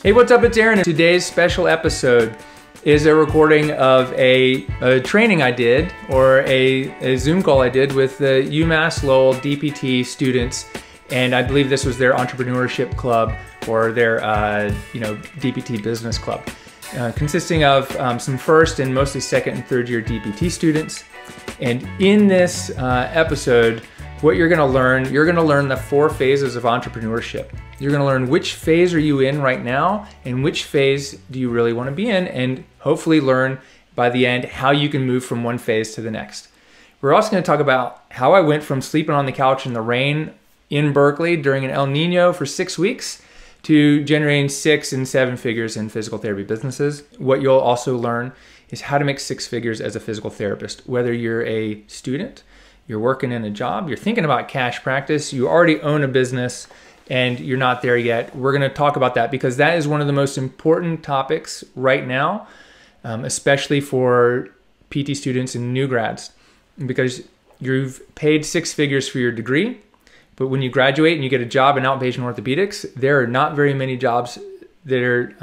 Hey, what's up? It's Aaron. Today's special episode is a recording of a training I did, or a Zoom call I did with the UMass Lowell DPT students. And I believe this was their entrepreneurship club, or their DPT business club, consisting of some first and mostly second and third year DPT students. And in this episode, what you're gonna learn the 4 phases of entrepreneurship. You're gonna learn which phase are you in right now and which phase do you really wanna be in, and hopefully learn by the end how you can move from one phase to the next. We're also gonna talk about how I went from sleeping on the couch in the rain in Berkeley during an El Nino for 6 weeks to generating 6 and 7 figures in physical therapy businesses. What you'll also learn is how to make 6 figures as a physical therapist, whether you're a student, you're working in a job, you're thinking about cash practice, you already own a business, and you're not there yet. We're gonna talk about that because that is one of the most important topics right now, especially for PT students and new grads, because you've paid 6 figures for your degree, but when you graduate and you get a job in outpatient orthopedics, there are not very many jobs that are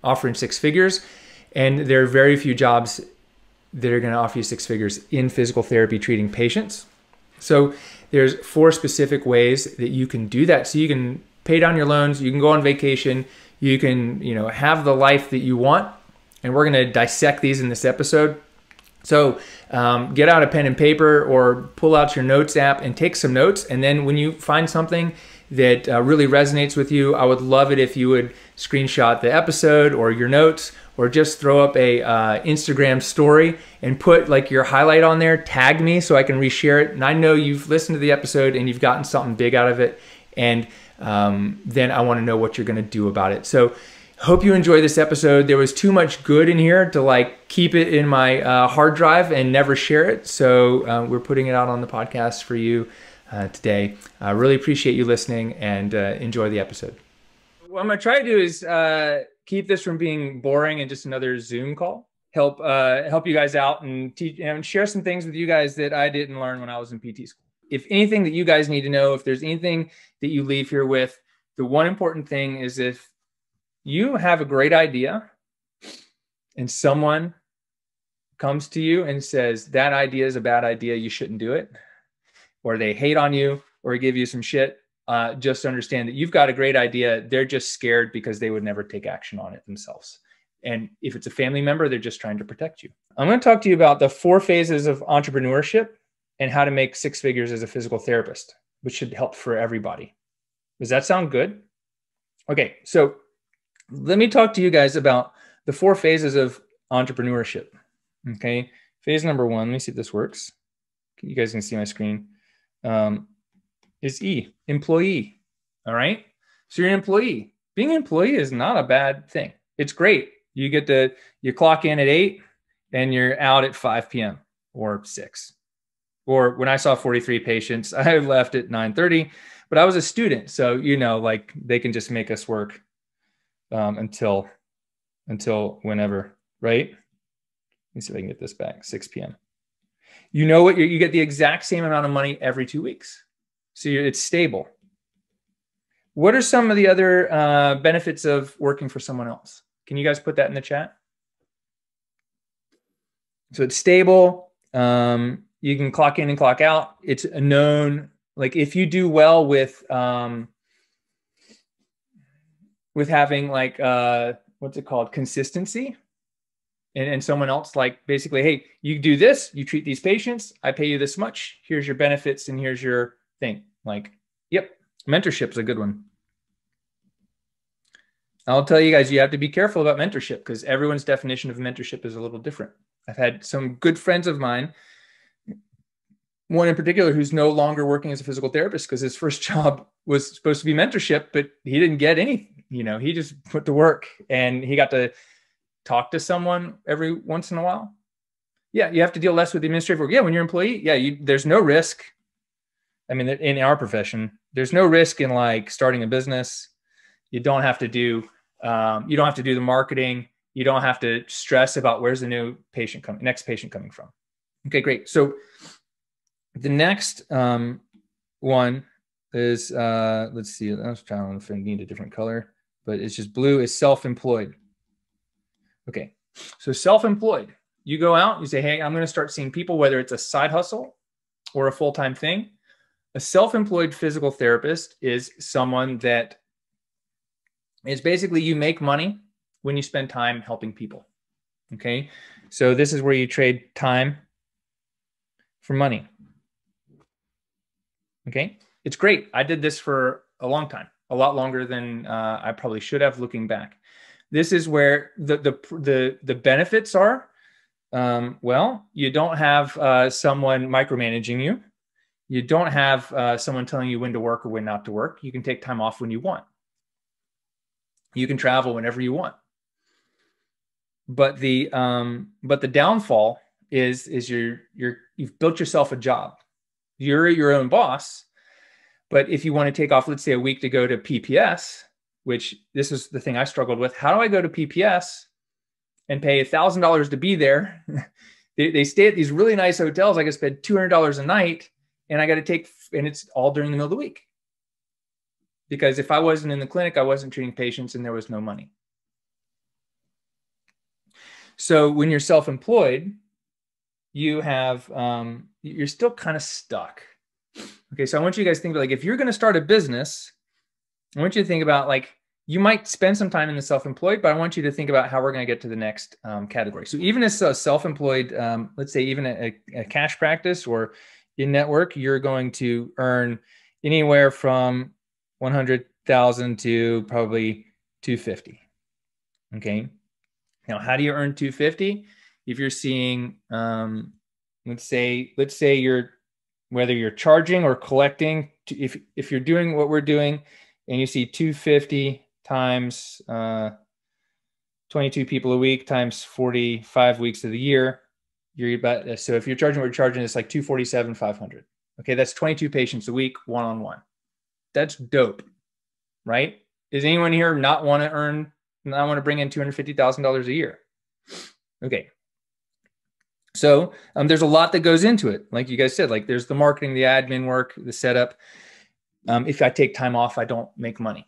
offering 6 figures, and there are very few jobs that are going to offer you 6 figures in physical therapy treating patients. So there's 4 specific ways that you can do that. So you can pay down your loans, you can go on vacation, you can have the life that you want, and we're going to dissect these in this episode. So get out a pen and paper or pull out your notes app and take some notes. And then when you find something that really resonates with you, I would love it if you would screenshot the episode or your notes, or just throw up a Instagram story and put like your highlight on there, tag me so I can reshare it. And I know you've listened to the episode and you've gotten something big out of it. And then I want to know what you're going to do about it. So hope you enjoy this episode. There was too much good in here to like keep it in my hard drive and never share it. So we're putting it out on the podcast for you today. I really appreciate you listening, and enjoy the episode. What I'm going to try to do is keep this from being boring and just another Zoom call. Help you guys out and teach and share some things with you guys that I didn't learn when I was in PT school. If anything that you guys need to know, if there's anything that you leave here with, the one important thing is if you have a great idea and someone comes to you and says, that idea is a bad idea, you shouldn't do it, or they hate on you or give you some shit, just understand that you've got a great idea. They're just scared because they would never take action on it themselves. And if it's a family member, they're just trying to protect you. I'm going to talk to you about the 4 phases of entrepreneurship and how to make 6 figures as a physical therapist, which should help for everybody. Does that sound good? Okay, so let me talk to you guys about the 4 phases of entrepreneurship. Okay, phase number 1, let me see if this works. You guys can see my screen. Is E, employee. All right. So you're an employee. Being an employee is not a bad thing. It's great. You clock in at 8 and you're out at 5 p.m. or 6. Or when I saw 43 patients, I left at 9:30, but I was a student. So, like they can just make us work until whenever, right? Let me see if I can get this back, 6 p.m. You know what? You get the exact same amount of money every 2 weeks. So it's stable. What are some of the other benefits of working for someone else? Can you guys put that in the chat? So it's stable. You can clock in and clock out. It's a known, like if you do well with having like, what's it called? Consistency. And someone else like basically, hey, you do this, you treat these patients, I pay you this much, here's your benefits and here's your thing. Like, yep, mentorship is a good one. I'll tell you guys, you have to be careful about mentorship because everyone's definition of mentorship is a little different. I've had some good friends of mine, one in particular who's no longer working as a physical therapist because his first job was supposed to be mentorship, but he didn't get anything. He just put to work and he got to talk to someone every once in a while. Yeah, you have to deal less with the administrative work. Yeah, when you're an employee, yeah, there's no risk. I mean, in our profession, there's no risk in like starting a business. You don't have to do the marketing. You don't have to stress about where's the next patient coming from. Okay, great. So the next one is, let's see, I was trying to need a different color, but it's just blue is self-employed. Okay, so self-employed, you go out, you say, hey, I'm going to start seeing people, whether it's a side hustle or a full-time thing. A self-employed physical therapist is someone that is basically, you make money when you spend time helping people. Okay, so this is where you trade time for money. Okay, it's great. I did this for a long time, a lot longer than I probably should have looking back. This is where the benefits are. Well, you don't have someone micromanaging you. You don't have someone telling you when to work or when not to work. You can take time off when you want. You can travel whenever you want. But the downfall is you've built yourself a job. You're your own boss. But if you want to take off, let's say a week to go to PPS, which this is the thing I struggled with. How do I go to PPS and pay $1,000 to be there? They stay at these really nice hotels. I could spend $200 a night, and I got to take, and it's all during the middle of the week. Because if I wasn't in the clinic, I wasn't treating patients, and there was no money. So when you're self-employed, you have, you're still kind of stuck. Okay, so I want you guys to think about, like, if you're going to start a business, I want you to think about, like, you might spend some time in the self-employed, but I want you to think about how we're going to get to the next category. So even as a self-employed, let's say even a cash practice or in network, you're going to earn anywhere from 100,000 to probably 250. Okay. Now, how do you earn 250? If you're seeing, let's say you're, whether you're charging or collecting, if you're doing what we're doing and you see 250 times 22 people a week times 45 weeks of the year, you're about, so if you're charging what we're charging, it's like 247, 500. Okay, that's 22 patients a week, one-on-one. That's dope, right? Does anyone here not want to bring in $250,000 a year? Okay. So there's a lot that goes into it. Like you guys said, like there's the marketing, the admin work, the setup. If I take time off, I don't make money.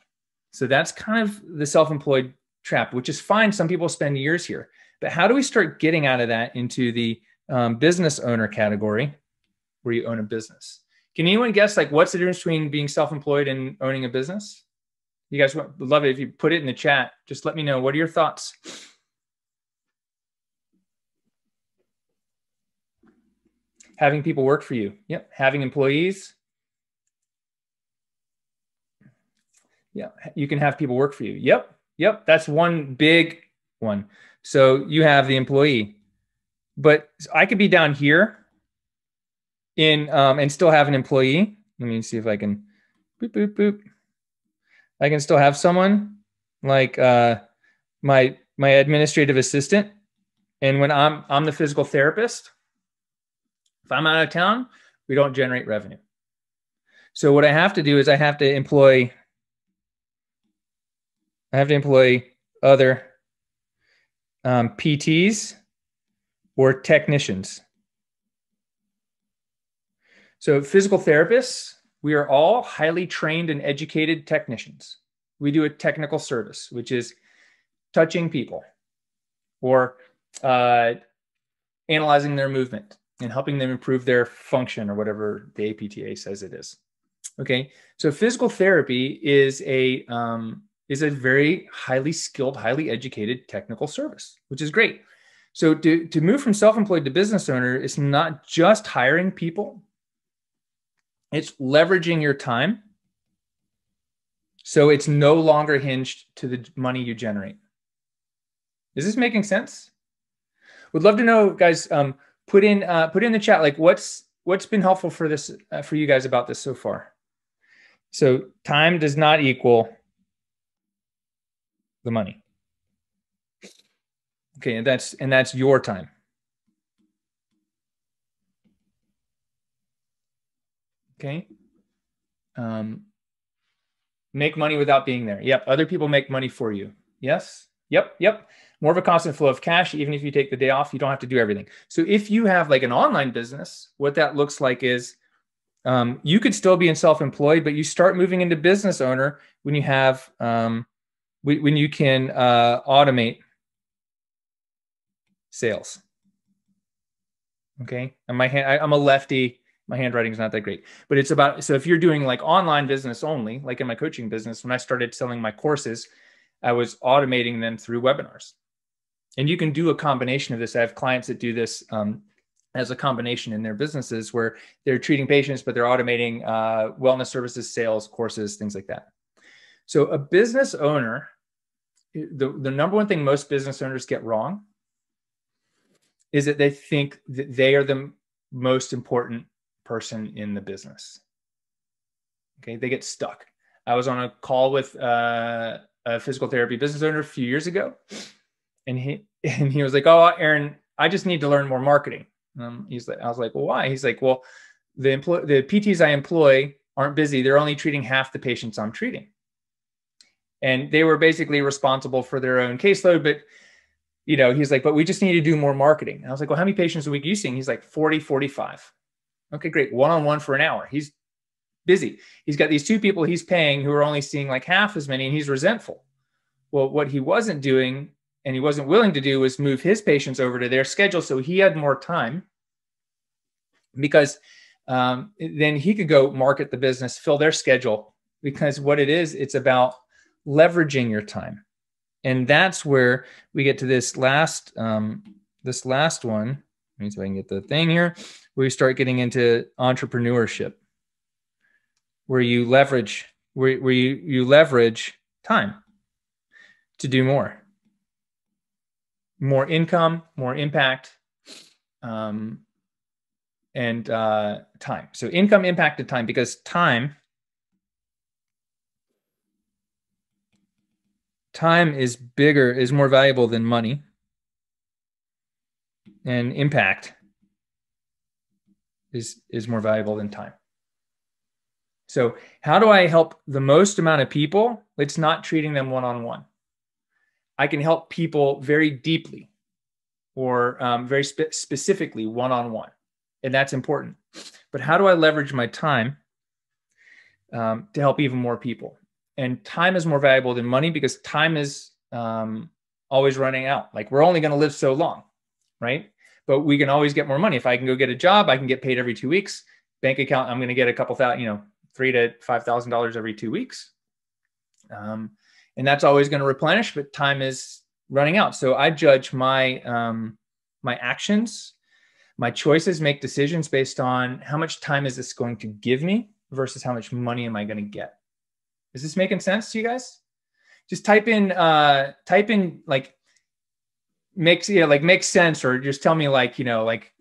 So that's kind of the self-employed trap, which is fine. Some people spend years here. But how do we start getting out of that into the business owner category where you own a business? Can anyone guess, like, what's the difference between being self-employed and owning a business? You guys would love it if you put it in the chat. Just let me know. What are your thoughts? Having people work for you. Yep. Having employees. Yeah. You can have people work for you. Yep. Yep. That's one big one. So you have the employee, but I could be down here in and still have an employee. Let me see if I can boop, boop, boop. I can still have someone like my administrative assistant. And when I'm the physical therapist, if I'm out of town, we don't generate revenue. So what I have to do is I have to employ other PTs or technicians. So physical therapists, we are all highly trained and educated technicians. We do a technical service, which is touching people or analyzing their movement and helping them improve their function or whatever the APTA says it is. Okay, so physical therapy is a very highly skilled, highly educated technical service, which is great. So to move from self-employed to business owner, it's not just hiring people. It's leveraging your time. So it's no longer hinged to the money you generate. Is this making sense? Would love to know, guys. Put in the chat, like what's been helpful for this for you guys about this so far. So time does not equal the money. Okay, and that's your time. Okay. Make money without being there. Yep. Other people make money for you. Yes. Yep. Yep. More of a constant flow of cash. Even if you take the day off, you don't have to do everything. So if you have like an online business, what that looks like is you could still be in self-employed, but you start moving into business owner when you have when you can automate sales. Okay, and I'm a lefty. My handwriting is not that great, but it's about, so if you're doing like online business only, like in my coaching business, when I started selling my courses, I was automating them through webinars. And you can do a combination of this. I have clients that do this as a combination in their businesses where they're treating patients, but they're automating wellness services, sales, courses, things like that. So a business owner, the number one thing most business owners get wrong is that they think that they are the most important person in the business. Okay, they get stuck. I was on a call with a physical therapy business owner a few years ago, and he was like, "Oh, Aaron, I just need to learn more marketing." I was like, "Well, why?" He's like, "Well, the PTs I employ aren't busy. They're only treating half the patients I'm treating." And they were basically responsible for their own caseload, but he's like, "But we just need to do more marketing." And I was like, "Well, how many patients a week are you seeing?" He's like, 40, 45. Okay, great. One-on-one for an hour. He's busy. He's got these two people he's paying who are only seeing like half as many, and he's resentful. Well, what he wasn't doing and he wasn't willing to do was move his patients over to their schedule so he had more time, because then he could go market the business, fill their schedule, because what it is, it's about leveraging your time. And that's where we get to this last one. Let me see if I can get the thing here, where you start getting into entrepreneurship, where you leverage you leverage time to do more income, more impact, and time. So income, impact, and time, because time is more valuable than money, and impact is more valuable than time. So how do I help the most amount of people? It's not treating them one-on-one. I can help people very deeply or very specifically one-on-one, and that's important. But how do I leverage my time to help even more people? And time is more valuable than money, because time is always running out. Like, we're only going to live so long, right? But we can always get more money. If I can go get a job, I can get paid every 2 weeks. Bank account, I'm going to get a couple thousand, $3,000 to $5,000 every 2 weeks. And that's always going to replenish, but time is running out. So I judge my my actions, my choices, make decisions based on how much time is this going to give me versus how much money am I going to get. Is this making sense to you guys? Just type in like makes sense, or just tell me what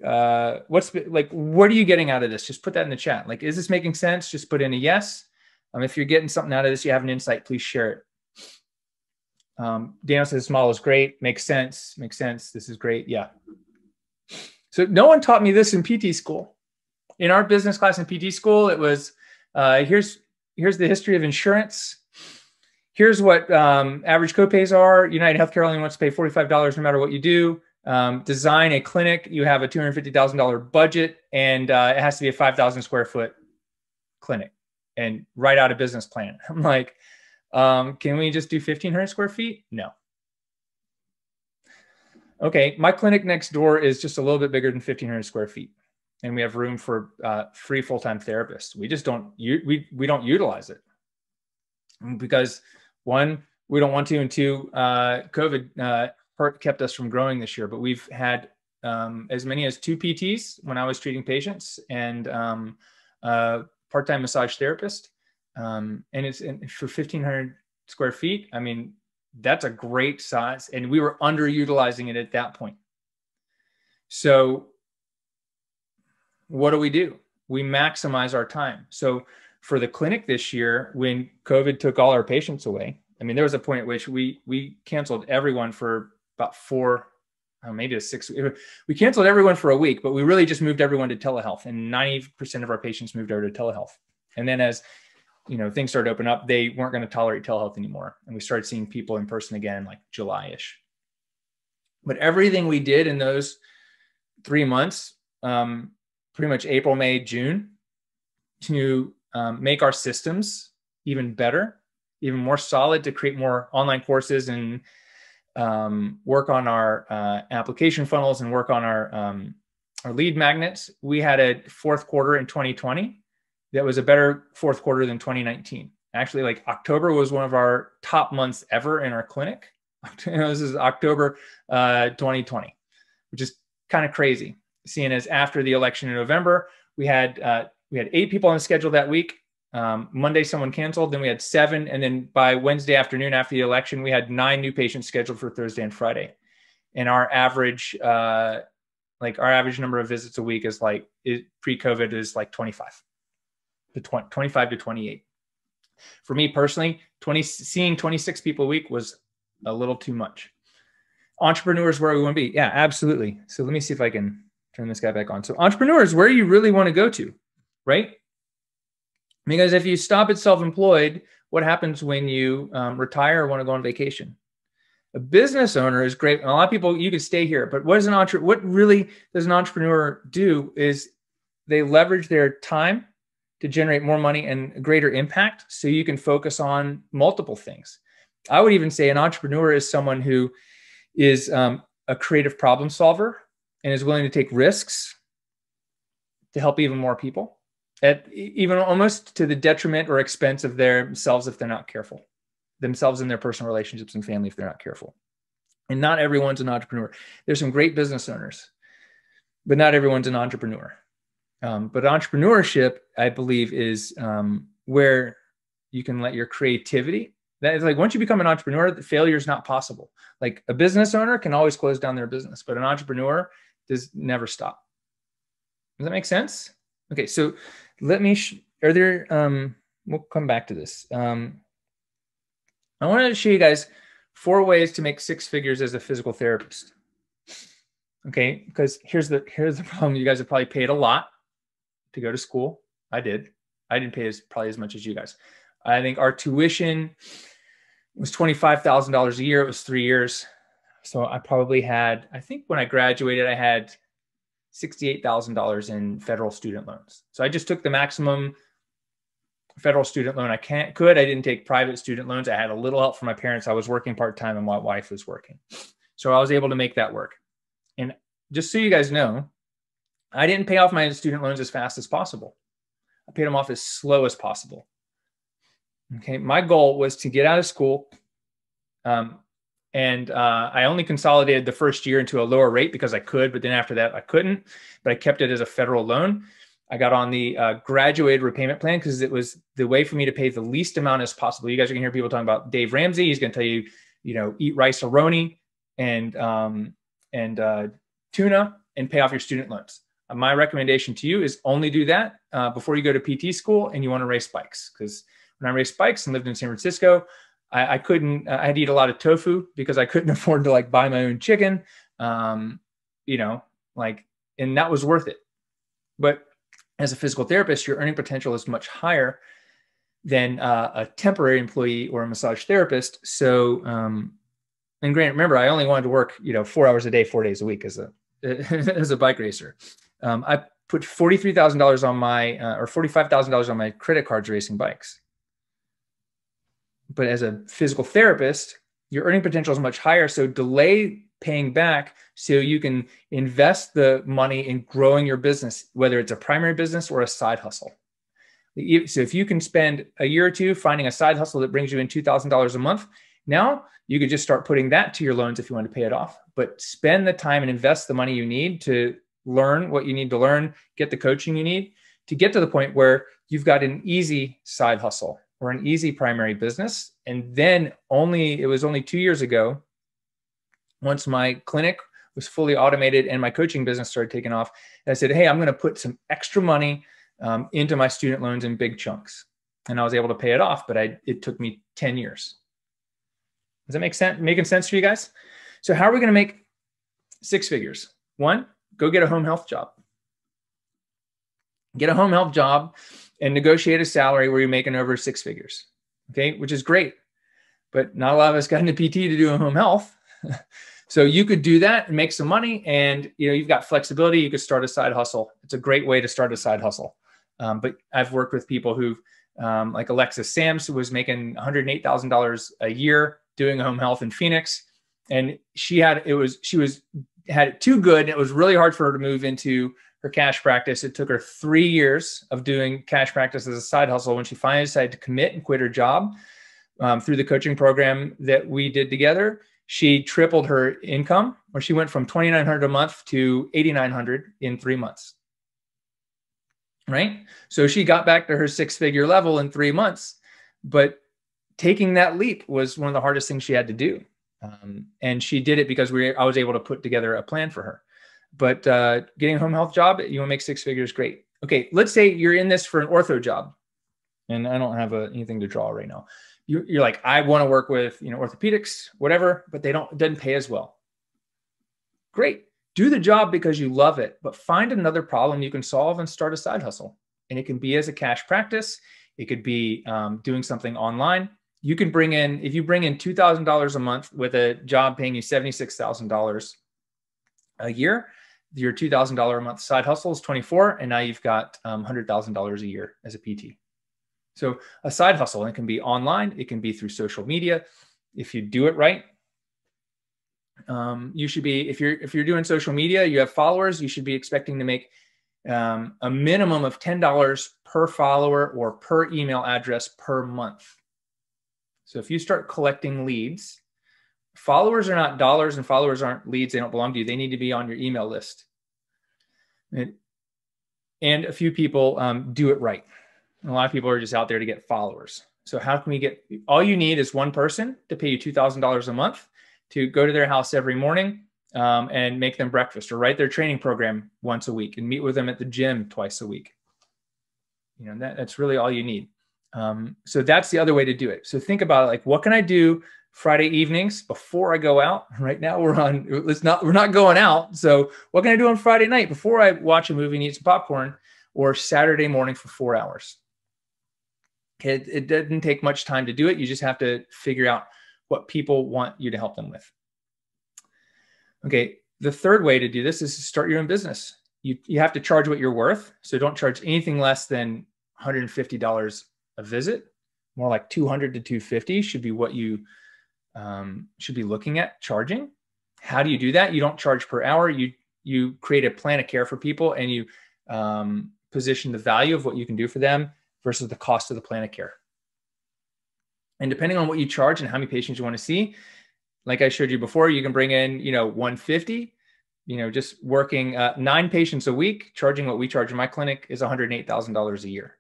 are you getting out of this? Just put that in the chat. Like, is this making sense? Just put in a yes. If you're getting something out of this, you have an insight, please share it. Daniel says, "Small is great. Makes sense. Makes sense. This is great." Yeah. So no one taught me this in PT school. In our business class in PT school, it was, here's the history of insurance. Here's what average copays are. United Healthcare only wants to pay $45 no matter what you do. Design a clinic. You have a $250,000 budget, and it has to be a 5,000 square foot clinic, and write out a business plan. I'm like, can we just do 1,500 square feet? No. Okay, my clinic next door is just a little bit bigger than 1,500 square feet, and we have room for 3 full-time therapists. We just don't we don't utilize it, because 1, we don't want to, and 2, COVID kept us from growing this year. But we've had as many as 2 PTs when I was treating patients, and part-time massage therapist, and it's for 1,500 square feet. I mean, that's a great size, and we were underutilizing it at that point. So what do? We maximize our time. So for the clinic this year, when COVID took all our patients away, I mean, there was a point at which we canceled everyone for about 4, maybe 6. We canceled everyone for a week, but we really just moved everyone to telehealth, and 90% of our patients moved over to telehealth. And then as things started to open up, they weren't going to tolerate telehealth anymore, and we started seeing people in person again, like July-ish. But everything we did in those 3 months, pretty much April, May, June, to make our systems even better even more solid to create more online courses and work on our application funnels and work on our lead magnets. We had a fourth quarter in 2020 that was a better fourth quarter than 2019. Actually, like October was one of our top months ever in our clinic. This is October 2020, which is kind of crazy. Seeing as after the election in November, we had 8 people on the schedule that week. Monday, someone canceled. Then we had 7. And then by Wednesday afternoon after the election, we had 9 new patients scheduled for Thursday and Friday. And our average number of visits a week is pre-COVID is like 25 to 28. For me personally, seeing 26 people a week was a little too much. Entrepreneurs, where we want to be. Yeah, absolutely. So let me see if I can turn this guy back on. So entrepreneurs, where you really want to go to, right? Because if you stop at self-employed, what happens when you retire or want to go on vacation? A business owner is great. And a lot of people, you could stay here, but what really does an entrepreneur do is they leverage their time to generate more money and greater impact so you can focus on multiple things. I would even say an entrepreneur is someone who is a creative problem solver and is willing to take risks to help even more people, even almost to the detriment or expense of themselves if they're not careful, themselves and their personal relationships and family if they're not careful. And not everyone's an entrepreneur. There's some great business owners, but not everyone's an entrepreneur. But entrepreneurship, I believe, is where you can let your creativity. That is like once you become an entrepreneur, failure is not possible. Like a business owner can always close down their business, but an entrepreneur does never stop. Does that make sense? Okay, so let me. We'll come back to this. I wanted to show you guys 4 ways to make 6 figures as a physical therapist. Okay, because here's the problem. You guys have probably paid a lot to go to school. I did. I didn't pay probably as much as you guys. I think our tuition was $25,000 a year. It was 3 years. So I probably had, I think when I graduated, I had $68,000 in federal student loans. So I just took the maximum federal student loan I could. I didn't take private student loans. I had a little help from my parents. I was working part-time and my wife was working. So I was able to make that work. And just so you guys know, I didn't pay off my student loans as fast as possible. I paid them off as slow as possible. Okay, my goal was to get out of school, and I only consolidated the first year into a lower rate because I could, but then after that I couldn't. But I kept it as a federal loan. I got on the graduated repayment plan because it was the way for me to pay the least amount as possible. You guys are gonna hear people talking about Dave Ramsey. He's gonna tell you, eat rice-a-roni and tuna and pay off your student loans. My recommendation to you is only do that before you go to PT school and you want to race bikes. Because when I raced bikes and lived in San Francisco, I had to eat a lot of tofu because I couldn't afford to buy my own chicken, and that was worth it. But as a physical therapist, your earning potential is much higher than a temporary employee or a massage therapist. So, and granted, remember, I only wanted to work, 4 hours a day, 4 days a week as a bike racer. I put $43,000 on my, or $45,000 on my credit cards racing bikes. But as a physical therapist, your earning potential is much higher. So delay paying back so you can invest the money in growing your business, whether it's a primary business or a side hustle. So if you can spend a year or two finding a side hustle that brings you in $2,000 a month, now you could just start putting that to your loans if you want to pay it off. But spend the time and invest the money you need to learn what you need to learn, get the coaching you need to get to the point where you've got an easy side hustle or an easy primary business. And then it was only 2 years ago, once my clinic was fully automated and my coaching business started taking off, I said, hey, I'm going to put some extra money into my student loans in big chunks. And I was able to pay it off, but it took me 10 years. Does that make sense? Making sense for you guys? So how are we going to make 6 figures? 1, go get a home health job. Get a home health job and negotiate a salary where you're making over 6 figures. Okay, which is great. But not a lot of us got into PT to do a home health. So you could do that and make some money, and you've got flexibility. You could start a side hustle. It's a great way to start a side hustle. But I've worked with people who've Like Alexa Sams was making $108,000 a year doing home health in Phoenix. And she had it too good. And it was really hard for her to move into her cash practice. It took her 3 years of doing cash practice as a side hustle when she finally decided to commit and quit her job. Through the coaching program that we did together, she tripled her income, or she went from $2,900 a month to $8,900 in 3 months. Right? So she got back to her 6-figure level in 3 months, but taking that leap was one of the hardest things she had to do. And she did it because I was able to put together a plan for her. But getting a home health job, you want to make 6 figures, great. Okay, let's say you're in this for an ortho job, and I don't have anything to draw right now. You're like, I want to work with orthopedics, whatever, but it doesn't pay as well. Great. Do the job because you love it, but find another problem you can solve and start a side hustle. And it can be as a cash practice. It could be doing something online. You can bring in, if you bring in $2,000 a month with a job paying you $76,000 a year, your $2,000 a month side hustle is 24, and now you've got $100,000 a year as a PT. So a side hustle, and it can be online, it can be through social media. If you do it right, you should be, if you're doing social media, you have followers, you should be expecting to make a minimum of $10 per follower or per email address per month. So if you start collecting leads, followers are not dollars and followers aren't leads. They don't belong to you. They need to be on your email list. And a few people do it right. A lot of people are just out there to get followers. So how can we get, all you need is one person to pay you $2,000 a month to go to their house every morning and make them breakfast, or write their training program once a week and meet with them at the gym twice a week. That's really all you need. So that's the other way to do it. So think about it, like, what can I do Friday evenings before I go out? Right now we're not going out. So what can I do on Friday night before I watch a movie and eat some popcorn, or Saturday morning for 4 hours? It doesn't take much time to do it. You just have to figure out what people want you to help them with. Okay, the third way to do this is to start your own business. You have to charge what you're worth. So don't charge anything less than $150 a visit. More like $200 to $250 should be what you should be looking at charging. How do you do that? You don't charge per hour. You create a plan of care for people, and you position the value of what you can do for them versus the cost of the plan of care. And depending on what you charge and how many patients you want to see, like I showed you before, you can bring in, 150, just working 9 patients a week, charging what we charge in my clinic is $108,000 a year.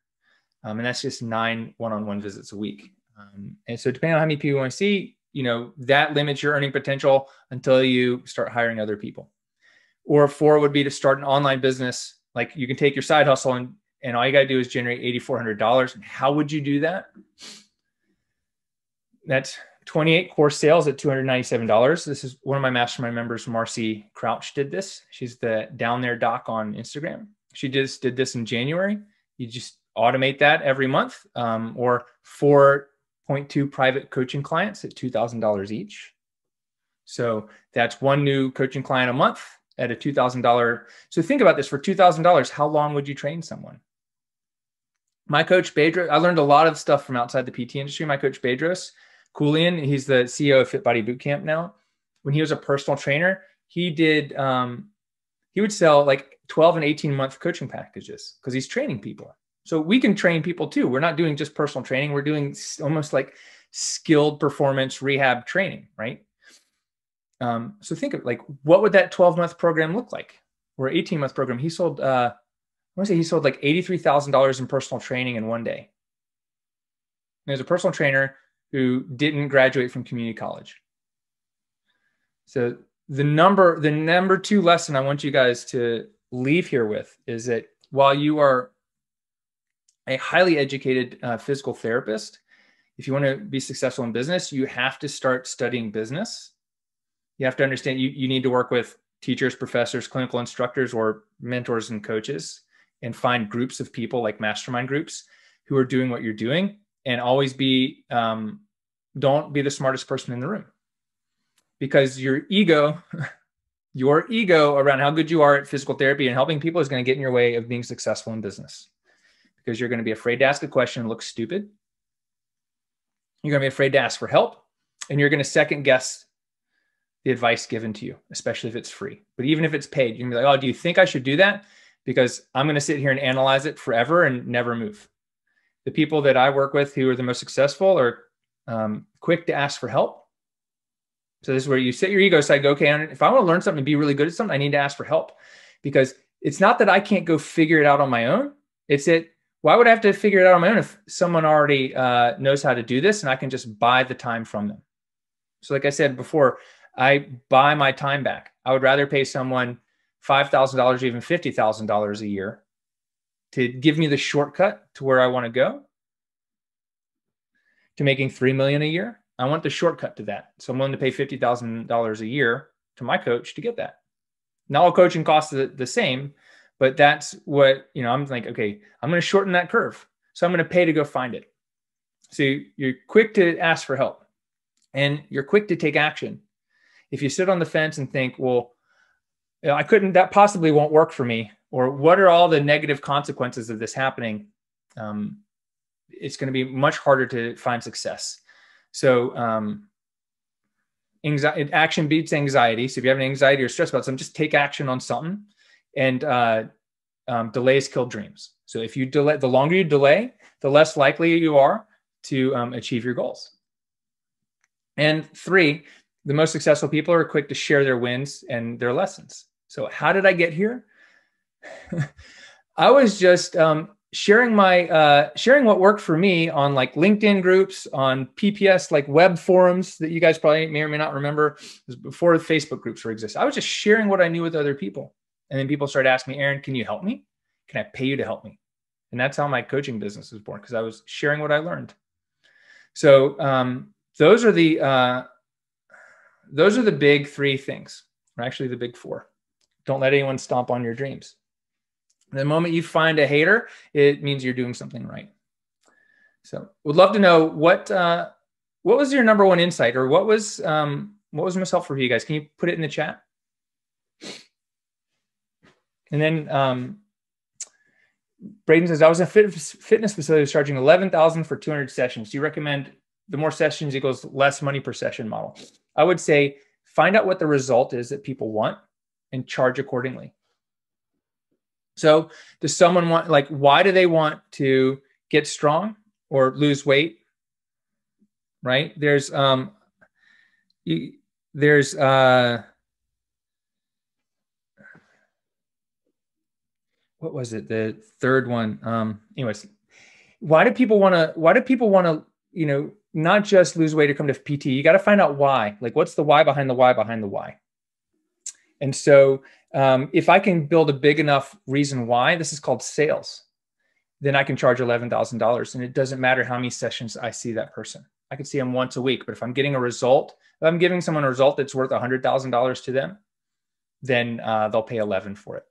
And that's just 9 one-on-one visits a week. And so depending on how many people you want to see, that limits your earning potential until you start hiring other people. Or 4 would be to start an online business. Like, you can take your side hustle and all you got to do is generate $8,400. And how would you do that? That's 28 course sales at $297. This is one of my mastermind members, Marcy Crouch, did this. She's the Down There Doc on Instagram. She just did this in January. You just automate that every month, or 4.2 private coaching clients at $2,000 each. So that's 1 new coaching client a month at a $2,000. So think about this, for $2,000, how long would you train someone? My coach, Bedros, I learned a lot of stuff from outside the PT industry. My coach, Bedros Koulian, he's the CEO of Fit Body Bootcamp now. When he was a personal trainer, he would sell like 12 and 18-month coaching packages because he's training people. So we can train people too. We're not doing just personal training. We're doing almost like skilled performance rehab training, right? So think of, like, what would that 12-month program look like, or 18-month program? He sold, I want to say he sold like $83,000 in personal training in 1 day. There's a personal trainer who didn't graduate from community college. So the number 2 lesson I want you guys to leave here with is that while you are a highly educated physical therapist, if you want to be successful in business, you have to start studying business. You have to understand you need to work with teachers, professors, clinical instructors, or mentors and coaches, and find groups of people, like mastermind groups, who are doing what you're doing. And always be, don't be the smartest person in the room, because your ego around how good you are at physical therapy and helping people is going to get in your way of being successful in business. because you're going to be afraid to ask a question and look stupid. You're going to be afraid to ask for help, and you're going to second guess the advice given to you, especially if it's free. But even if it's paid, you're going to be like, oh, do you think I should do that? Because I'm going to sit here and analyze it forever and never move. The people that I work with who are the most successful are quick to ask for help. So this is where you set your ego aside, go, okay, if I want to learn something and be really good at something, I need to ask for help. Because it's not that I can't go figure it out on my own. It's that, why would I have to figure it out on my own if someone already knows how to do this and I can just buy the time from them? So like I said before, I buy my time back. I would rather pay someone $5,000 or even $50,000 a year to give me the shortcut to where I want to go, to making $3 million a year. I want the shortcut to that. So I'm willing to pay $50,000 a year to my coach to get that. Not all coaching costs the same, but that's what, I'm like, okay, I'm going to shorten that curve. So I'm going to pay to go find it. So you're quick to ask for help and you're quick to take action. If you sit on the fence and think, well, that possibly won't work for me, or what are all the negative consequences of this happening? It's going to be much harder to find success. So action beats anxiety. So if you have an anxiety or stress about something, just take action on something. And delays kill dreams. So if you delay, the longer you delay, the less likely you are to achieve your goals. And 3, the most successful people are quick to share their wins and their lessons. So how did I get here? I was just sharing what worked for me on like LinkedIn groups, on PPS, like web forums that you guys probably may or may not remember. It was before Facebook groups were existing. I was just sharing what I knew with other people. And then people started asking me, Aaron, can you help me? Can I pay you to help me? And that's how my coaching business was born, because I was sharing what I learned. So those are the big 3 things, or actually the big 4. Don't let anyone stomp on your dreams. The moment you find a hater, it means you're doing something right. So would love to know what was your number 1 insight, or what was most helpful for you guys? Can you put it in the chat? And then Braden says, I was in a fitness facility charging $11,000 for 200 sessions. Do you recommend the more sessions equals less money per session model? I would say find out what the result is that people want and charge accordingly. So does someone want, like, why do they want to get strong or lose weight? Right? There's what was it? The third one. Anyways, why do people want to, not just lose weight or come to PT? You got to find out why. Like, what's the why behind the why behind the why? And so if I can build a big enough reason why, this is called sales, then I can charge $11,000. And it doesn't matter how many sessions I see that person. I could see them once a week, but if I'm getting a result, if I'm giving someone a result that's worth $100,000 to them, then they'll pay 11 for it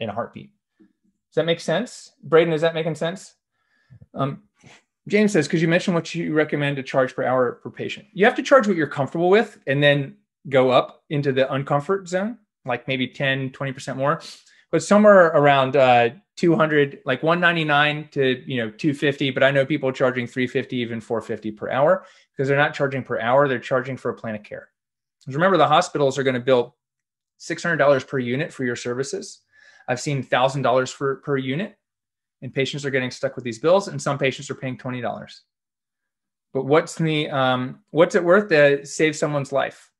in a heartbeat. Does that make sense? Braden, is that making sense? James says, because you mentioned what you recommend to charge per hour per patient. You have to charge what you're comfortable with and then go up into the uncomfort zone, like maybe 10, 20% more, but somewhere around 200, like 199 to 250. But I know people charging 350, even 450 per hour, because they're not charging per hour. They're charging for a plan of care. Because remember, the hospitals are going to bill $600 per unit for your services. I've seen $1,000 per unit, and patients are getting stuck with these bills, and some patients are paying $20. But what's it worth to save someone's life?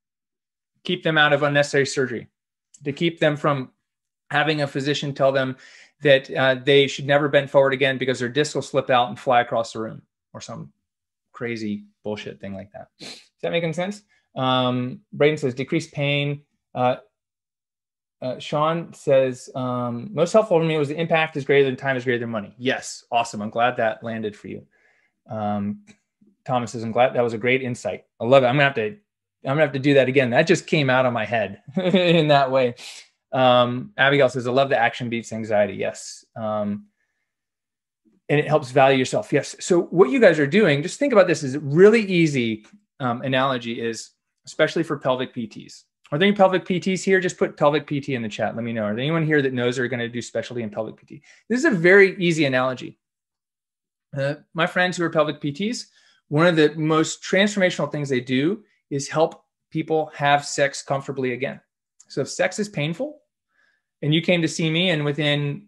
Keep them out of unnecessary surgery, to keep them from having a physician tell them that they should never bend forward again because their disc will slip out and fly across the room, or some crazy bullshit thing like that. Is that making sense? Braden says, decrease pain. Sean says, most helpful to me was the impact is greater than time is greater than money. Yes. Awesome. I'm glad that landed for you. Thomas says, I'm glad that was a great insight. I love it. I'm going to have to do that again. That just came out of my head in that way. Abigail says, I love the action beats anxiety. Yes. And it helps value yourself. Yes. So what you guys are doing, just think about this, is really easy analogy is, especially for pelvic PTs, Are there any pelvic PTs here? Just put pelvic PT in the chat. Let me know. Are there anyone here that knows they're going to do specialty in pelvic PT? This is a very easy analogy. My friends who are pelvic PTs, one of the most transformational things they do is help people have sex comfortably again. So if sex is painful and you came to see me and within,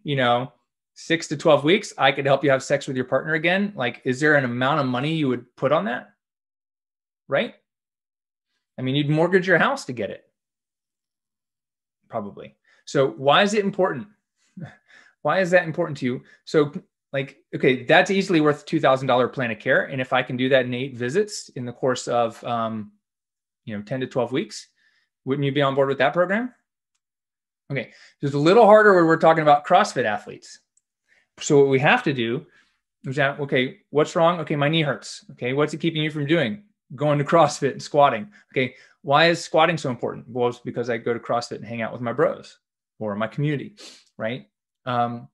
6 to 12 weeks, I could help you have sex with your partner again. Like, is there an amount of money you would put on that? Right? I mean, you'd mortgage your house to get it. Probably. So why is it important? Why is that important to you? So like, okay, that's easily worth $2,000 plan of care. And if I can do that in 8 visits in the course of, 10 to 12 weeks, wouldn't you be on board with that program? Okay. It's a little harder when we're talking about CrossFit athletes. So what we have to do is that, okay, what's wrong? Okay, my knee hurts. Okay. What's it keeping you from doing? Going to CrossFit and squatting. Okay. Why is squatting so important? Well, it's because I go to CrossFit and hang out with my bros or my community, right? Well,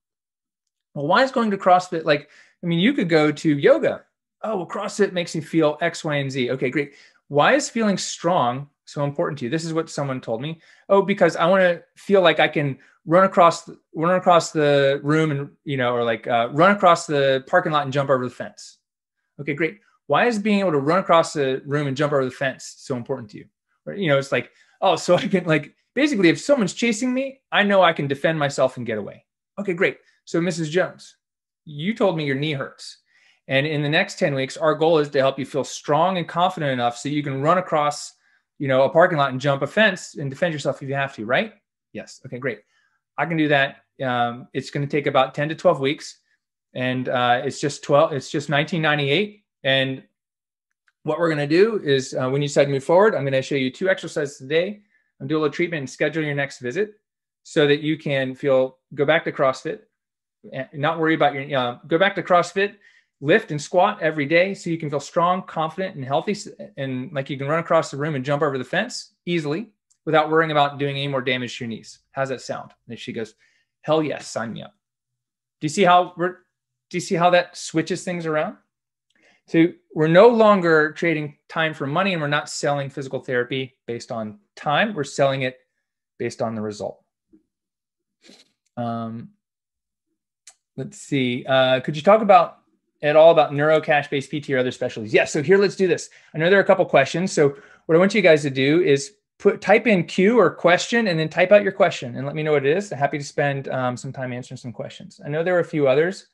why is going to CrossFit you could go to yoga. Oh, well, CrossFit makes me feel X, Y, and Z. Okay, great. Why is feeling strong so important to you? This is what someone told me. Oh, because I want to feel like I can run across the room and, run across the parking lot and jump over the fence. Okay, great. Why is being able to run across the room and jump over the fence so important to you? Or, it's like, oh, so I can basically if someone's chasing me, I know I can defend myself and get away. Okay, great. So Mrs. Jones, you told me your knee hurts. And in the next 10 weeks, our goal is to help you feel strong and confident enough so you can run across, a parking lot and jump a fence and defend yourself if you have to, right? Yes. Okay, great. I can do that. It's going to take about 10 to 12 weeks. And it's just $19.98. And what we're going to do is when you decide to move forward, I'm going to show you 2 exercises today. I'm do a little treatment and schedule your next visit so that you can go back to CrossFit, not worry about go back to CrossFit, lift and squat every day so you can feel strong, confident, and healthy. And like you can run across the room and jump over the fence easily without worrying about doing any more damage to your knees. How's that sound? And she goes, hell yes, sign me up. Do you see how that switches things around? So we're no longer trading time for money, and we're not selling physical therapy based on time. We're selling it based on the result. Let's see. Could you talk at all about neuro cash-based PT or other specialties? Yes. So here, let's do this. I know there are a couple questions. So what I want you guys to do is type in Q or question, and then type out your question and let me know what it is. I'm happy to spend some time answering some questions. I know there are a few others.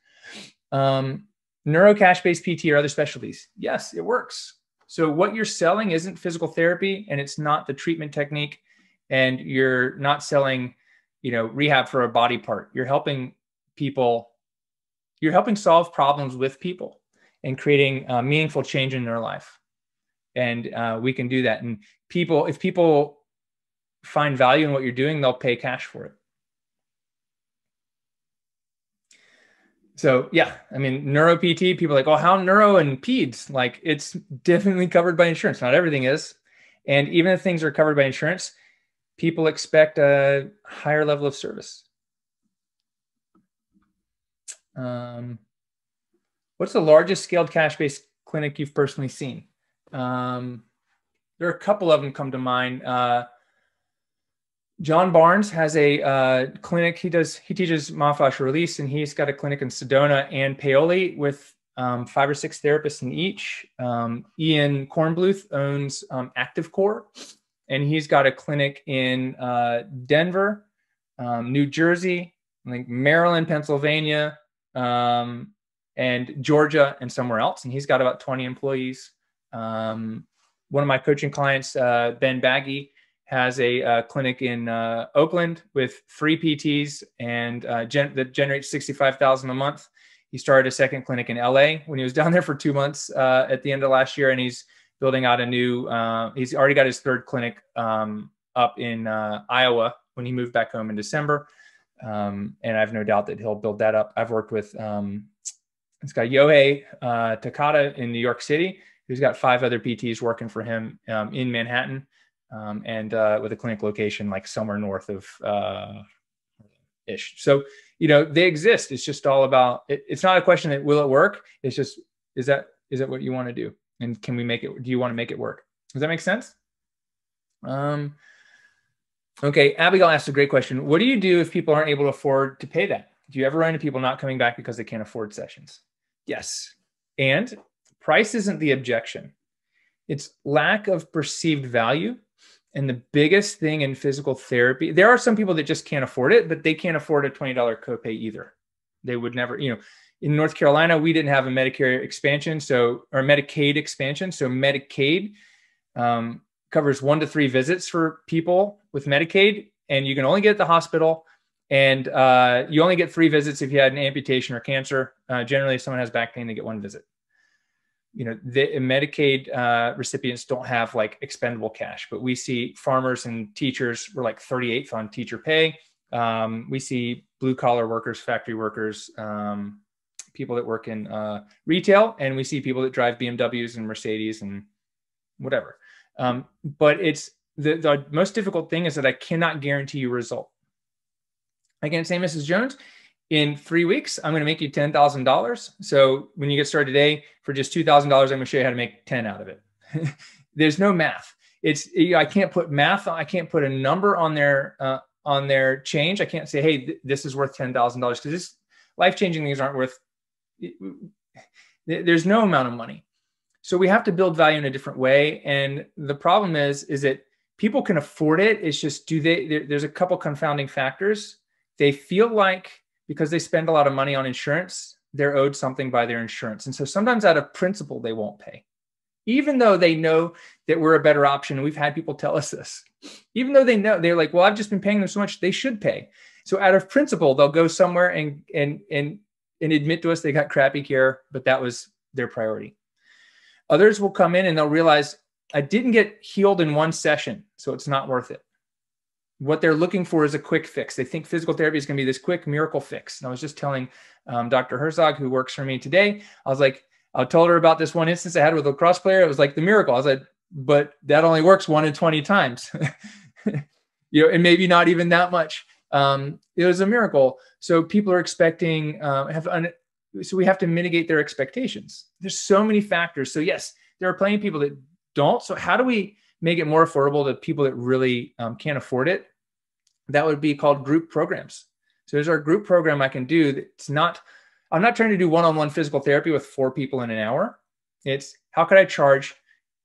Neuro cash-based PT or other specialties. Yes, it works. So what you're selling isn't physical therapy, and it's not the treatment technique, and you're not selling, rehab for a body part. You're helping people. You're helping solve problems with people and creating meaningful change in their life. And we can do that. And if people find value in what you're doing, they'll pay cash for it. So yeah, I mean, neuro PT, people are like, oh, how neuro and peds? Like, it's definitely covered by insurance. Not everything is. And even if things are covered by insurance, people expect a higher level of service. What's the largest scaled cash-based clinic you've personally seen? There are a couple of them come to mind. John Barnes has a clinic. He teaches myofascial release, and he's got a clinic in Sedona and Paoli with 5 or 6 therapists in each. Ian Kornbluth owns Active Core, and he's got a clinic in Denver, New Jersey, I think Maryland, Pennsylvania, and Georgia, and somewhere else. And he's got about 20 employees. One of my coaching clients, Ben Baggy, has a clinic in Oakland with 3 PTs and that generates $65,000 a month. He started a second clinic in LA when he was down there for 2 months at the end of last year, and he's building out a new. He's already got his 3rd clinic up in Iowa when he moved back home in December, and I have no doubt that he'll build that up. I've worked with this guy Yohei Takata in New York City, who's got 5 other PTs working for him in Manhattan. And with a clinic location like somewhere north of ish. So, they exist. It's just all about, it's not a question that will it work? It's just, is that what you want to do? And can we make it, do you want to make it work? Does that make sense? Okay, Abigail asked a great question. What do you do if people aren't able to afford to pay that? Do you ever run into people not coming back because they can't afford sessions? Yes. And price isn't the objection. It's lack of perceived value. And the biggest thing in physical therapy, there are some people that just can't afford it, but they can't afford a $20 copay either. They would never, in North Carolina, we didn't have a Medicare expansion, or Medicaid expansion. So Medicaid covers 1 to 3 visits for people with Medicaid, and you can only get at the hospital. And you only get 3 visits if you had an amputation or cancer. Generally, if someone has back pain, they get 1 visit. The Medicaid recipients don't have like expendable cash, but we see farmers and teachers were like 38th on teacher pay. We see blue collar workers, factory workers, people that work in retail, and we see people that drive BMWs and Mercedes and whatever. But it's the most difficult thing is that I cannot guarantee you a result. I can't say, Mrs. Jones, in 3 weeks, I'm going to make you $10,000. So when you get started today, for just $2,000, I'm going to show you how to make 10 out of it. There's no math. I can't put math. I can't put a number on their change. I can't say, hey, this is worth $10,000, because this life-changing things aren't worth. There's no amount of money. So we have to build value in a different way. And the problem is that people can afford it. It's just, there's a couple confounding factors. They feel like because they spend a lot of money on insurance, they're owed something by their insurance. And so sometimes out of principle, they won't pay. Even though they know that we're a better option. We've had people tell us this. Even though they know, they're like, well, I've just been paying them so much, they should pay. So out of principle, they'll go somewhere and admit to us they got crappy care, but that was their priority. Others will come in and they'll realize, I didn't get healed in 1 session, so it's not worth it. What they're looking for is a quick fix. They think physical therapy is going to be this quick miracle fix. And I was just telling Dr. Herzog, who works for me today, I told her about this one instance I had with a lacrosse player. It was like the miracle. I was like, but that only works 1 in 20 times, and maybe not even that much. It was a miracle. So people are expecting, so we have to mitigate their expectations. There's so many factors. So yes, there are plenty of people that don't. So how do we make it more affordable to people that really can't afford it? That would be called group programs. So there's our group program I can do. I'm not trying to do one-on-one physical therapy with 4 people in an hour. It's how could I charge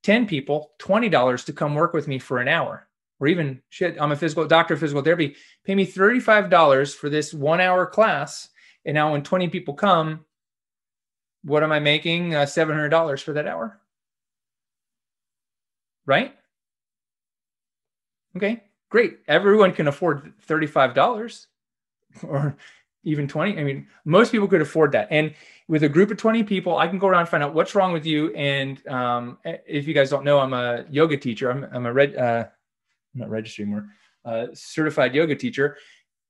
10 people $20 to come work with me for an hour? Or even, I'm a doctor of physical therapy, pay me $35 for this 1-hour class. And now when 20 people come, what am I making? $700 for that hour. Right? Okay, great. Everyone can afford $35 or even 20. I mean, most people could afford that. And with a group of 20 people, I can go around and find out what's wrong with you. And if you guys don't know, I'm a yoga teacher. I'm not registered anymore, certified yoga teacher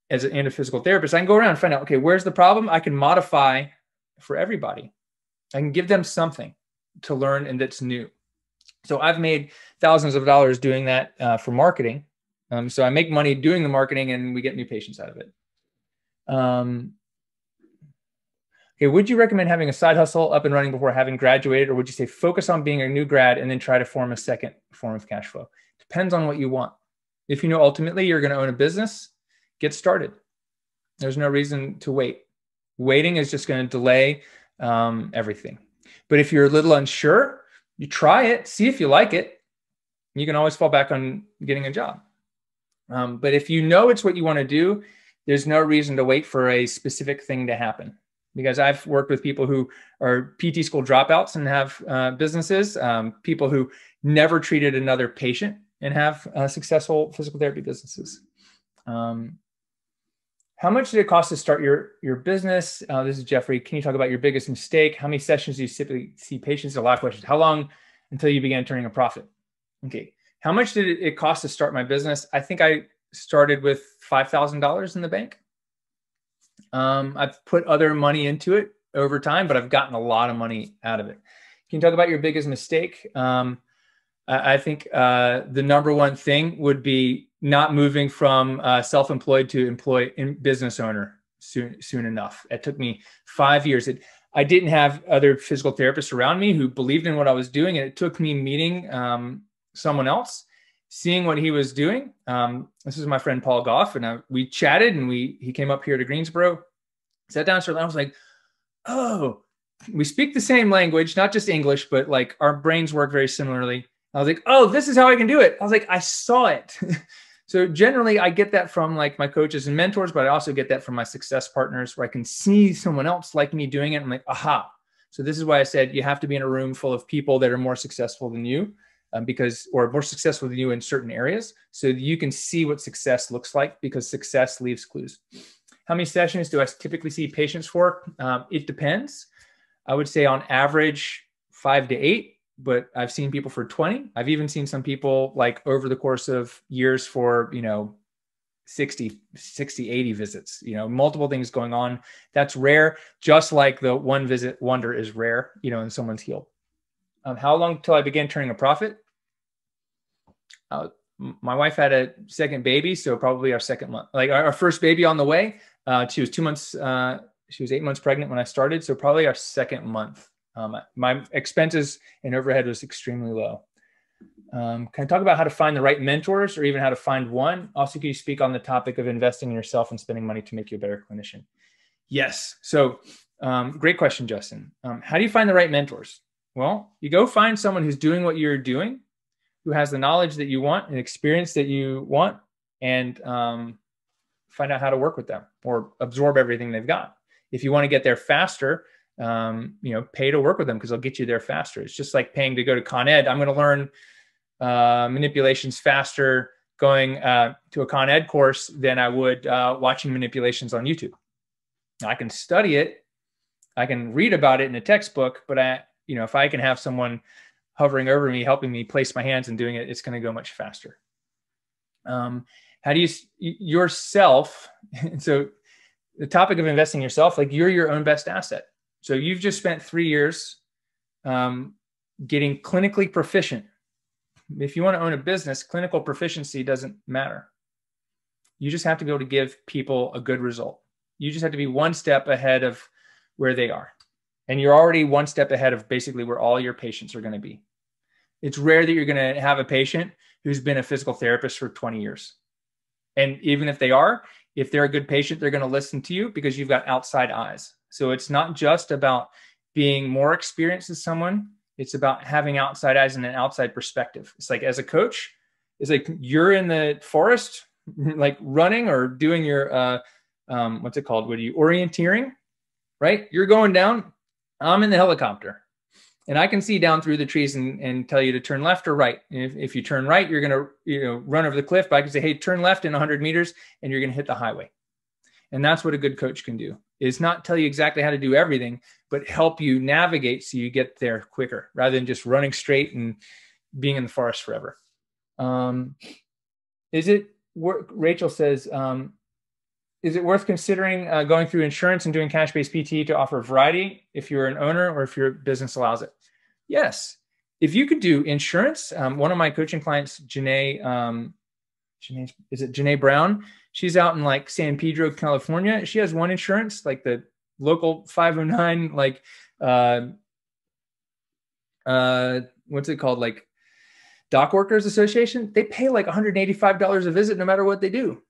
and a physical therapist. I can go around and find out, okay, where's the problem? I can modify for everybody. I can give them something to learn and that's new. So I've made thousands of dollars doing that for marketing. So I make money doing the marketing and we get new patients out of it. Okay, would you recommend having a side hustle up and running before having graduated, or would you say focus on being a new grad and then try to form a second form of cash flow? Depends on what you want. If you know ultimately you're going to own a business, get started. There's no reason to wait. Waiting is just going to delay everything. But if you're a little unsure, you try it, see if you like it. You can always fall back on getting a job. But if you know it's what you want to do, there's no reason to wait for a specific thing to happen. Because I've worked with people who are PT school dropouts and have businesses, people who never treated another patient and have successful physical therapy businesses. How much did it cost to start your business? This is Jeffrey. Can you talk about your biggest mistake? How many sessions do you typically see patients? A lot of questions. How long until you began turning a profit? Okay. How much did it cost to start my business? I think I started with $5,000 in the bank. I've put other money into it over time, but I've gotten a lot of money out of it. Can you talk about your biggest mistake? I think the number one thing would be not moving from self-employed to business owner soon enough. It took me 5 years. I didn't have other physical therapists around me who believed in what I was doing, and it took me meeting someone else seeing what he was doing. This is my friend Paul Goff, and we chatted, and he came up here to Greensboro, sat down, and I was like, oh, we speak the same language, not just English, but like our brains work very similarly. I was like, oh, this is how I can do it. I was like, I saw it. So generally I get that from like my coaches and mentors, but I also get that from my success partners where I can see someone else like me doing it. I'm like, aha. So this is why I said you have to be in a room full of people that are more successful than you or more successful than you in certain areas, so that you can see what success looks like, because success leaves clues. How many sessions do I typically see patients for? It depends. I would say on average 5 to 8, but I've seen people for 20. I've even seen some people like over the course of years for, 60, 80 visits, multiple things going on. That's rare. Just like the one visit wonder is rare, and someone's healed. How long till I began turning a profit? My wife had a second baby, so probably our second month, like our first baby on the way. She was 2 months, she was 8 months pregnant when I started. So probably our second month. My expenses and overhead was extremely low. Can I talk about how to find the right mentors, or even how to find one? Also, can you speak on the topic of investing in yourself and spending money to make you a better clinician? Yes. So great question, Justin. How do you find the right mentors? Well, you go find someone who's doing what you're doing, who has the knowledge that you want and experience that you want, and find out how to work with them or absorb everything they've got. If you want to get there faster, pay to work with them, because they'll get you there faster. It's just like paying to go to Con Ed. I'm going to learn manipulations faster going to a Con Ed course than I would watching manipulations on YouTube. I can study it. I can read about it in a textbook, but if I can have someone hovering over me, helping me place my hands and doing it, it's going to go much faster. How do you yourself? So the topic of investing in yourself, like you're your own best asset. So you've just spent 3 years getting clinically proficient. If you want to own a business, clinical proficiency doesn't matter. You just have to be able to give people a good result. You just have to be one step ahead of where they are. And you're already one step ahead of basically where all your patients are going to be. It's rare that you're going to have a patient who's been a physical therapist for 20 years. And even if they're a good patient, they're going to listen to you because you've got outside eyes. So it's not just about being more experienced as someone. It's about having outside eyes and an outside perspective. It's like, as a coach, it's like you're in the forest, like running or doing your, what's it called? What are you, orienteering, right? You're going down. I'm in the helicopter, and I can see down through the trees and tell you to turn left or right. And if you turn right, you're going to run over the cliff. But I can say, hey, turn left in 100 meters, and you're going to hit the highway. And that's what a good coach can do, is not tell you exactly how to do everything, but help you navigate so you get there quicker, rather than just running straight and being in the forest forever. Rachel says, is it worth considering going through insurance and doing cash-based PT to offer variety if you're an owner or if your business allows it? Yes. If you could do insurance, one of my coaching clients, Janae Brown? She's out in like San Pedro, California. She has one insurance, like the local 509, like, what's it called? Like Dock Workers Association. They pay like $185 a visit no matter what they do.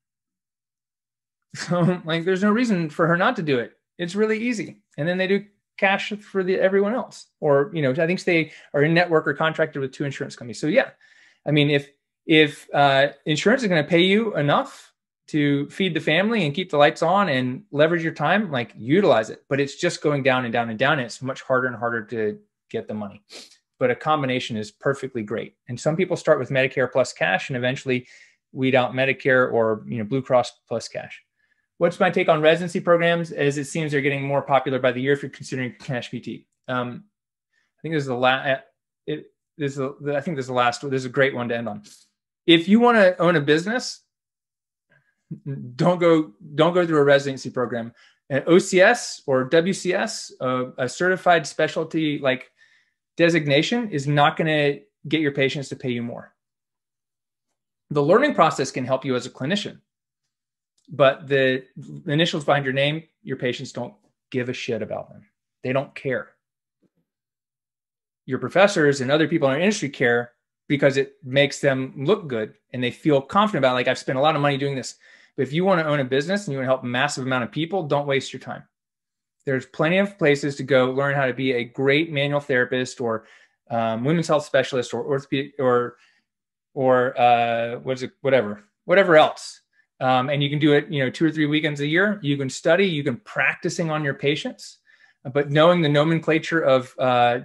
So like, there's no reason for her not to do it. It's really easy. And then they do cash for everyone else. Or, I think they are in network or contracted with 2 insurance companies. So yeah, I mean, if insurance is going to pay you enough to feed the family and keep the lights on and leverage your time, like, utilize it. But it's just going down and down and down. And it's much harder and harder to get the money. But a combination is perfectly great. And some people start with Medicare plus cash and eventually weed out Medicare or, Blue Cross plus cash. What's my take on residency programs? As it seems they're getting more popular by the year if you're considering cash PT. I think this is the last. I think this is the last. This is a great one to end on. If you want to own a business, don't go through a residency program. An OCS or WCS, a certified specialty like designation, is not going to get your patients to pay you more. The learning process can help you as a clinician. But the initials behind your name, your patients don't give a shit about them. They don't care. Your professors and other people in our industry care because it makes them look good and they feel confident about it. Like, I've spent a lot of money doing this. But if you want to own a business and you want to help a massive amount of people, don't waste your time. There's plenty of places to go learn how to be a great manual therapist or women's health specialist or orthopedic or whatever else. And you can do it, 2 or 3 weekends a year. You can study, you can practicing on your patients, but knowing the nomenclature of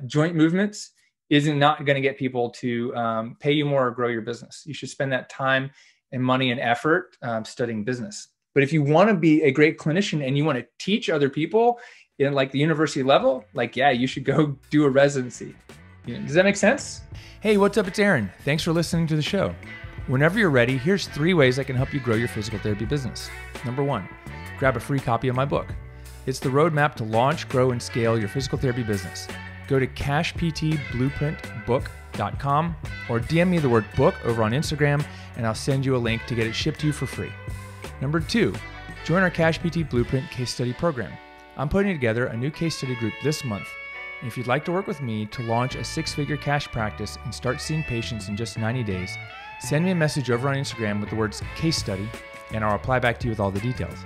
joint movements isn't not going to get people to pay you more or grow your business. You should spend that time and money and effort studying business. But if you want to be a great clinician and you want to teach other people in like the university level, you should go do a residency. Does that make sense? Hey, what's up? It's Aaron. Thanks for listening to the show. Whenever you're ready, here's 3 ways I can help you grow your physical therapy business. Number 1, grab a free copy of my book. It's the roadmap to launch, grow, and scale your physical therapy business. Go to cashptblueprintbook.com or DM me the word book over on Instagram, and I'll send you a link to get it shipped to you for free. Number 2, join our Cash PT Blueprint case study program. I'm putting together a new case study group this month. And if you'd like to work with me to launch a 6-figure cash practice and start seeing patients in just 90 days, send me a message over on Instagram with the words case study, and I'll reply back to you with all the details.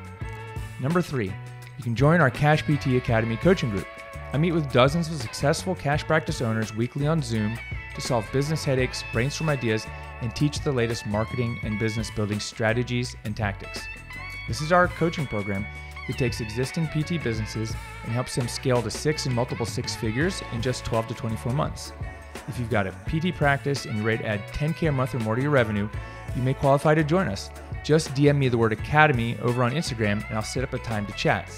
Number 3, you can join our Cash PT Academy coaching group. I meet with dozens of successful cash practice owners weekly on Zoom to solve business headaches, brainstorm ideas, and teach the latest marketing and business building strategies and tactics. This is our coaching program that takes existing PT businesses and helps them scale to 6 and multiple 6 figures in just 12 to 24 months. If you've got a PT practice and you're ready to add $10K a month or more to your revenue, you may qualify to join us. Just DM me the word Academy over on Instagram and I'll set up a time to chat.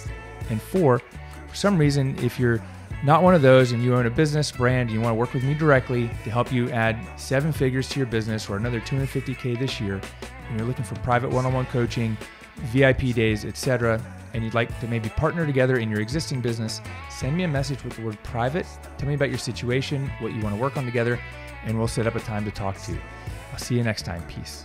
And 4, for some reason, if you're not one of those and you own a business brand and you want to work with me directly to help you add 7 figures to your business or another $250K this year, and you're looking for private one-on-one coaching, VIP days, etc., and you'd like to maybe partner together in your existing business, send me a message with the word private. Tell me about your situation, what you want to work on together, and we'll set up a time to talk to you. I'll see you next time. Peace.